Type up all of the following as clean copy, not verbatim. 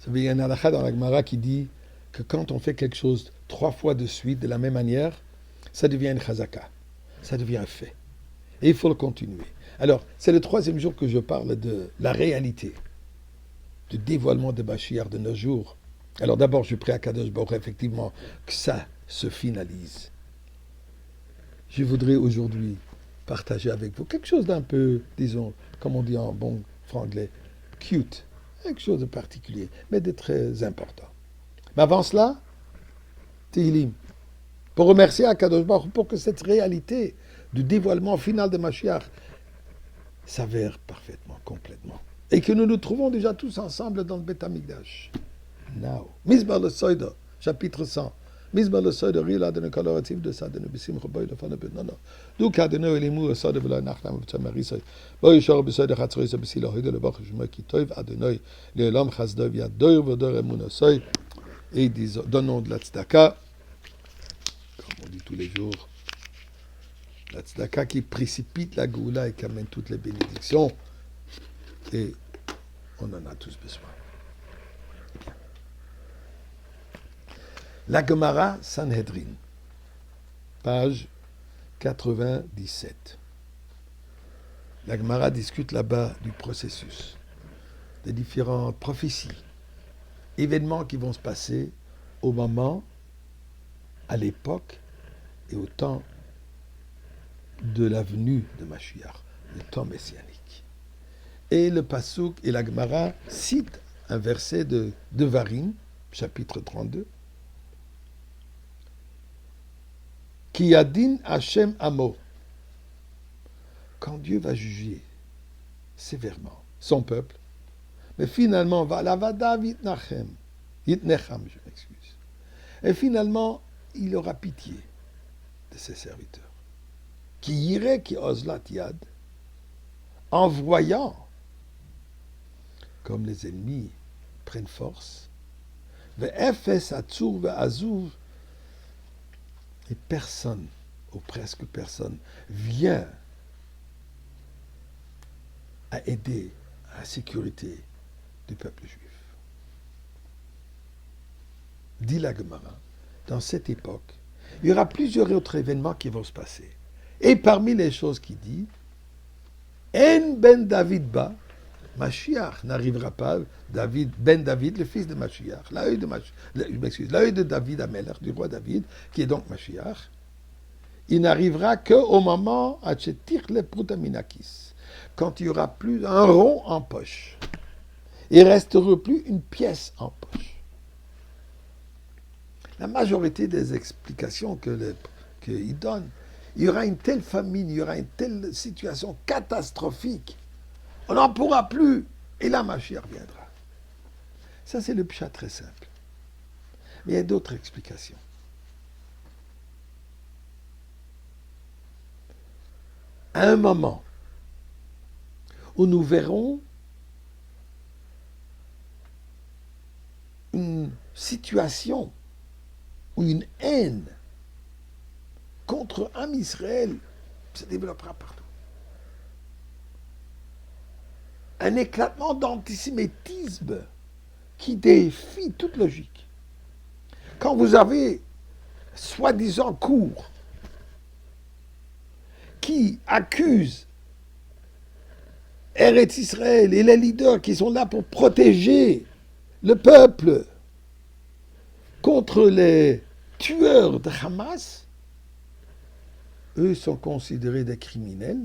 savez, il y a un halakha dans la Gemara qui dit que quand on fait quelque chose 3 fois de suite, de la même manière, ça devient une chazaka. Ça devient un fait. Et il faut le continuer. Alors, c'est le 3e jour que je parle de la réalité, du dévoilement de Mashiach de nos jours. Alors d'abord, je prie à Kadosh Baruch Hu, effectivement, que ça se finalise. Je voudrais aujourd'hui partager avec vous quelque chose d'un peu, disons, comme on dit en bon franglais, cute, quelque chose de particulier, mais de très important. Mais avant cela, Tehillim, pour remercier Akadosh Baruch Hu pour que cette réalité du dévoilement final de Mashiach s'avère parfaitement, complètement. Et que nous nous trouvons déjà tous ensemble dans le Beth Amikdash. Now. Mizbar le Soida, chapitre 100. Mizbar le Soida, Rila de Nekaloratif de Sadene Bissim Choboy de Fana Benana. D'où Kadeno et les mous, Soida Vela Nachnam Tchamarisay. Boy Shor Besoida Hatzroisa Bessila Hide le Bach Juma Kitoiv Adenoy, le Lam Chazdov Yadoir Vodor Emunosoy. Et ils disent, donnons de la tzedaka, comme on dit tous les jours, la tzedaka qui précipite la goula et qui amène toutes les bénédictions. Et on en a tous besoin. La Gemara Sanhedrin, page 97. La Gemara discute là-bas du processus, des différentes prophéties, événements qui vont se passer au moment, à l'époque et au temps de la venue de Mashiach, le temps messianique. Et le Pasuk et la Gemara citent un verset de Devarim, chapitre 32, Ki yadin Hashem amo, quand Dieu va juger sévèrement son peuple, mais finalement, Valavada Yitnecham, je m'excuse. Et finalement, il aura pitié de ses serviteurs. Qui irait qui ozlat yad, en voyant comme les ennemis prennent force, ve'efes atzur ve'azuv, et personne, ou presque personne, vient à aider à la sécurité du peuple juif. Dit la Gemara, dans cette époque, il y aura plusieurs autres événements qui vont se passer. Et parmi les choses qu'il dit, En ben David ba, Mashiach n'arrivera pas, David, ben David, le fils de Mashiach, l'œil de David Amelech, du roi David, qui est donc Mashiach, il n'arrivera qu'au moment quand il n'y aura plus un rond en poche. Il ne restera plus une pièce en poche. La majorité des explications qu'il donne, il y aura une telle famine, il y aura une telle situation catastrophique, on n'en pourra plus, et là Mashiach viendra. Ça, c'est le pshat très simple. Mais il y a d'autres explications. À un moment où nous verrons une situation où une haine contre Am Israël se développera partout. Un éclatement d'antisémitisme qui défie toute logique. Quand vous avez soi-disant cours qui accusent Eretz Israël et les leaders qui sont là pour protéger le peuple contre les tueurs de Hamas, eux sont considérés des criminels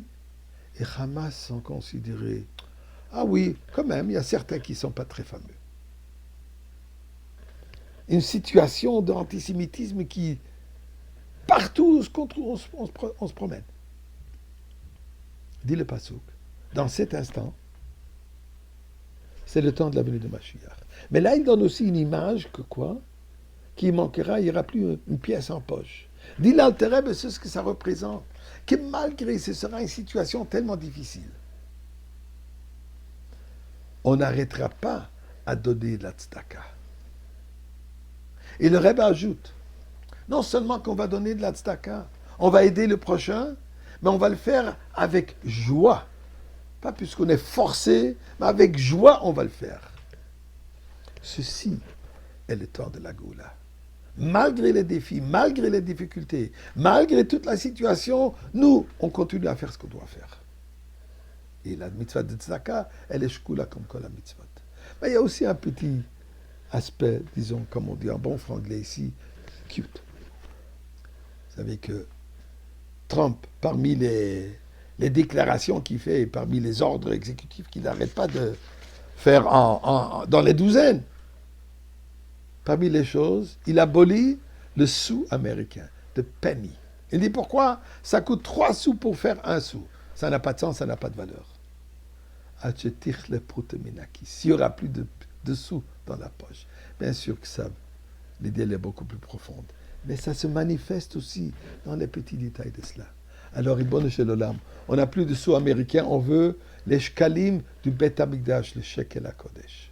et Hamas sont considérés... Ah oui, quand même, il y a certains qui ne sont pas très fameux. Une situation d'antisémitisme qui, partout où on se promène. Dit le Passouk, dans cet instant, c'est le temps de la venue de Mashiach. Mais là, il donne aussi une image que quoi? Qu'il manquera, il n'y aura plus une pièce en poche. Dit l'Alter Rebbe, c'est ce que ça représente. Que malgré ce sera une situation tellement difficile, on n'arrêtera pas à donner de la tzedaka. Et le Rebbe ajoute, non seulement qu'on va donner de la tzedaka, on va aider le prochain, mais on va le faire avec joie. Pas puisqu'on est forcé, mais avec joie on va le faire. Ceci est le temps de la Goula. Malgré les défis, malgré les difficultés, malgré toute la situation, nous, on continue à faire ce qu'on doit faire. Et la mitzvah de tzedaka, elle est shkula comme la mitzvah. Mais il y a aussi un petit aspect, disons, comme on dit en bon franglais ici, cute. Vous savez que Trump, parmi les déclarations qu'il fait, parmi les ordres exécutifs qu'il n'arrête pas de faire dans les douzaines, parmi les choses, il abolit le sou américain, de penny. Il dit pourquoi? Ça coûte 3 sous pour faire 1 sou. Ça n'a pas de sens, ça n'a pas de valeur. S'il n'y aura plus de sous dans la poche. Bien sûr que ça, l'idée est beaucoup plus profonde. Mais ça se manifeste aussi dans les petits détails de cela. Alors, Ribono Shel Olam, on n'a plus de sous américains, on veut les shkalim du Bet Hamikdash, le shekel HaKodesh.